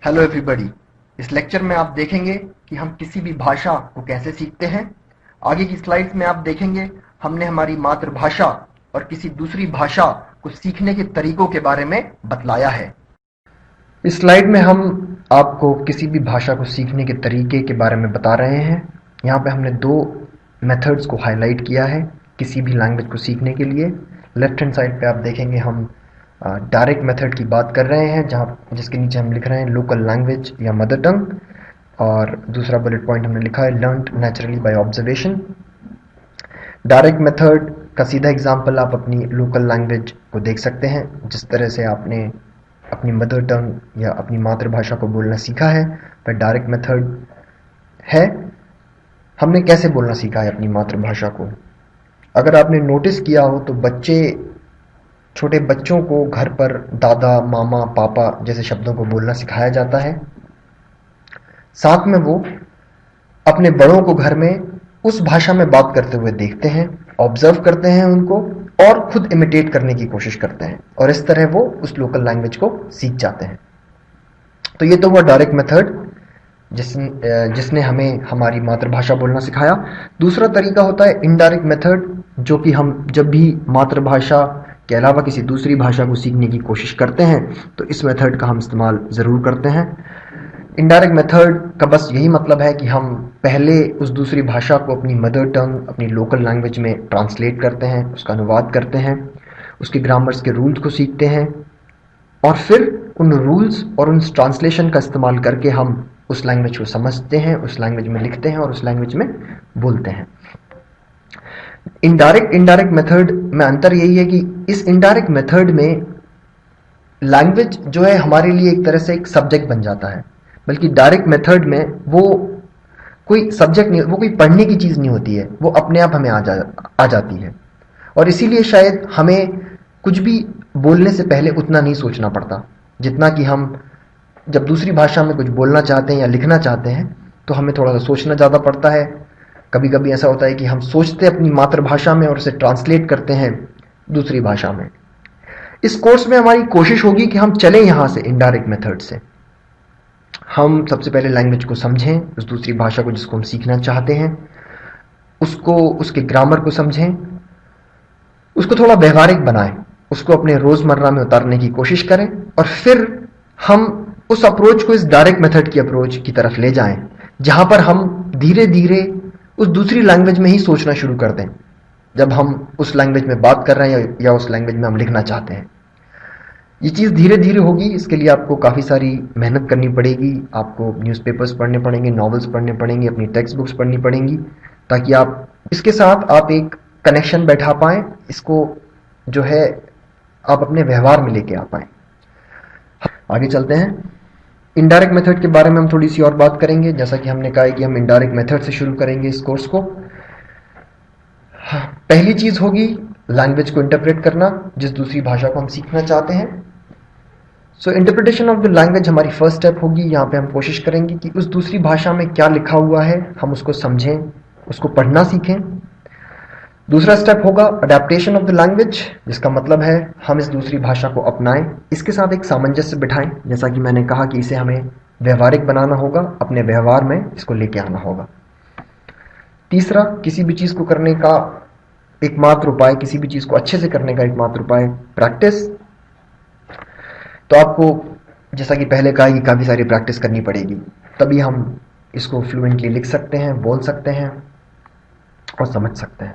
Hello everybody. इस lecture में आप देखेंगे कि हम किसी भी भाषा को कैसे सीखते हैं। आगे की स्लाइड्स में आप देखेंगे हमने हमारी मातृभाषा और किसी दूसरी भाषा को सीखने के तरीकों के बारे में बतलाया है। इस स्लाइड में हम आपको किसी भी भाषा को सीखने के तरीके के बारे में बता रहे हैं। यहाँ पे हमने दो मेथड्स को हाईलाइट किया है किसी भी लैंग्वेज को सीखने के लिए। लेफ्ट हैंड साइड पे आप देखेंगे हम डायरेक्ट मेथड की बात कर रहे हैं, जिसके नीचे हम लिख रहे हैं लोकल लैंग्वेज या मदर टंग, और दूसरा बुलेट पॉइंट हमने लिखा है learned naturally by observation. Direct method का सीधा एग्जांपल आप अपनी लोकल लैंग्वेज को देख सकते हैं। जिस तरह से आपने अपनी मदर टंग या अपनी मातृभाषा को बोलना सीखा है, वह डायरेक्ट मेथड है। हमने कैसे बोलना सीखा है अपनी मातृभाषा को? अगर आपने नोटिस किया हो तो छोटे बच्चों को घर पर दादा, मामा, पापा जैसे शब्दों को बोलना सिखाया जाता है। साथ में वो अपने बड़ों को घर में उस भाषा में बात करते हुए देखते हैं, ऑब्जर्व करते हैं उनको, और खुद इमिटेट करने की कोशिश करते हैं, और इस तरह वो उस लोकल लैंग्वेज को सीख जाते हैं। तो ये तो हुआ डायरेक्ट मेथड जिसने हमें हमारी मातृभाषा बोलना सिखाया। दूसरा तरीका होता है इनडायरेक्ट मेथड, जो कि हम जब भी मातृभाषा के अलावा किसी दूसरी भाषा को सीखने की कोशिश करते हैं तो इस मेथड का हम इस्तेमाल ज़रूर करते हैं। इनडायरेक्ट मेथड का बस यही मतलब है कि हम पहले उस दूसरी भाषा को अपनी मदर टंग, अपनी लोकल लैंग्वेज में ट्रांसलेट करते हैं, उसका अनुवाद करते हैं, उसके ग्रामर्स के रूल्स को सीखते हैं, और फिर उन रूल्स और उन ट्रांसलेशन का इस्तेमाल करके हम उस लैंग्वेज को समझते हैं, उस लैंग्वेज में लिखते हैं और उस लैंग्वेज में बोलते हैं। इनडायरेक्ट मेथड में अंतर यही है कि इस इनडायरेक्ट मेथड में लैंग्वेज जो है हमारे लिए एक तरह से एक सब्जेक्ट बन जाता है, बल्कि डायरेक्ट मेथड में वो कोई सब्जेक्ट नहीं, वो कोई पढ़ने की चीज़ नहीं होती है, वो अपने आप हमें आ जाती है। और इसीलिए शायद हमें कुछ भी बोलने से पहले उतना नहीं सोचना पड़ता जितना कि हम जब दूसरी भाषा में कुछ बोलना चाहते हैं या लिखना चाहते हैं तो हमें थोड़ा सा सोचना ज़्यादा पड़ता है। कभी कभी ऐसा होता है कि हम सोचते अपनी मातृभाषा में और उसे ट्रांसलेट करते हैं दूसरी भाषा में। इस कोर्स में हमारी कोशिश होगी कि हम चलें यहाँ से इनडायरेक्ट मेथड से। हम सबसे पहले लैंग्वेज को समझें, उस दूसरी भाषा को जिसको हम सीखना चाहते हैं, उसके ग्रामर को समझें, उसको थोड़ा व्यवहारिक बनाएं, उसको अपने रोज़मर्रा में उतारने की कोशिश करें, और फिर हम उस अप्रोच को इस डायरेक्ट मेथड की अप्रोच की तरफ ले जाएं, जहां पर हम धीरे धीरे उस दूसरी लैंग्वेज में ही सोचना शुरू कर दें जब हम उस लैंग्वेज में बात कर रहे हैं या उस लैंग्वेज में हम लिखना चाहते हैं। ये चीज़ धीरे धीरे होगी, इसके लिए आपको काफ़ी सारी मेहनत करनी पड़ेगी। आपको न्यूज़पेपर्स पढ़ने पड़ेंगे, नॉवेल्स पढ़ने पड़ेंगे, अपनी टेक्स्ट बुक्स पढ़नी पड़ेंगी, ताकि आप इसके साथ आप एक कनेक्शन बैठा पाएँ, इसको जो है आप अपने व्यवहार में लेके आ पाएँ। आगे चलते हैं। इनडायरेक्ट मेथड के बारे में हम थोड़ी सी और बात करेंगे। जैसा कि हमने कहा है कि हम इनडायरेक्ट मेथड से शुरू करेंगे इस कोर्स को। पहली चीज़ होगी लैंग्वेज को इंटरप्रेट करना, जिस दूसरी भाषा को हम सीखना चाहते हैं। सो इंटरप्रिटेशन ऑफ द लैंग्वेज हमारी फर्स्ट स्टेप होगी। यहाँ पे हम कोशिश करेंगे कि उस दूसरी भाषा में क्या लिखा हुआ है हम उसको समझें, उसको पढ़ना सीखें। दूसरा स्टेप होगा अडेप्टेशन ऑफ द लैंग्वेज, जिसका मतलब है हम इस दूसरी भाषा को अपनाएं, इसके साथ एक सामंजस्य बिठाएं। जैसा कि मैंने कहा कि इसे हमें व्यवहारिक बनाना होगा, अपने व्यवहार में इसको लेके आना होगा। तीसरा, किसी भी चीज़ को करने का एकमात्र उपाय, किसी भी चीज़ को अच्छे से करने का एकमात्र उपाय प्रैक्टिस। तो आपको जैसा कि पहले कहा कि काफ़ी सारी प्रैक्टिस करनी पड़ेगी, तभी हम इसको फ्लुएंटली लिख सकते हैं, बोल सकते हैं और समझ सकते हैं।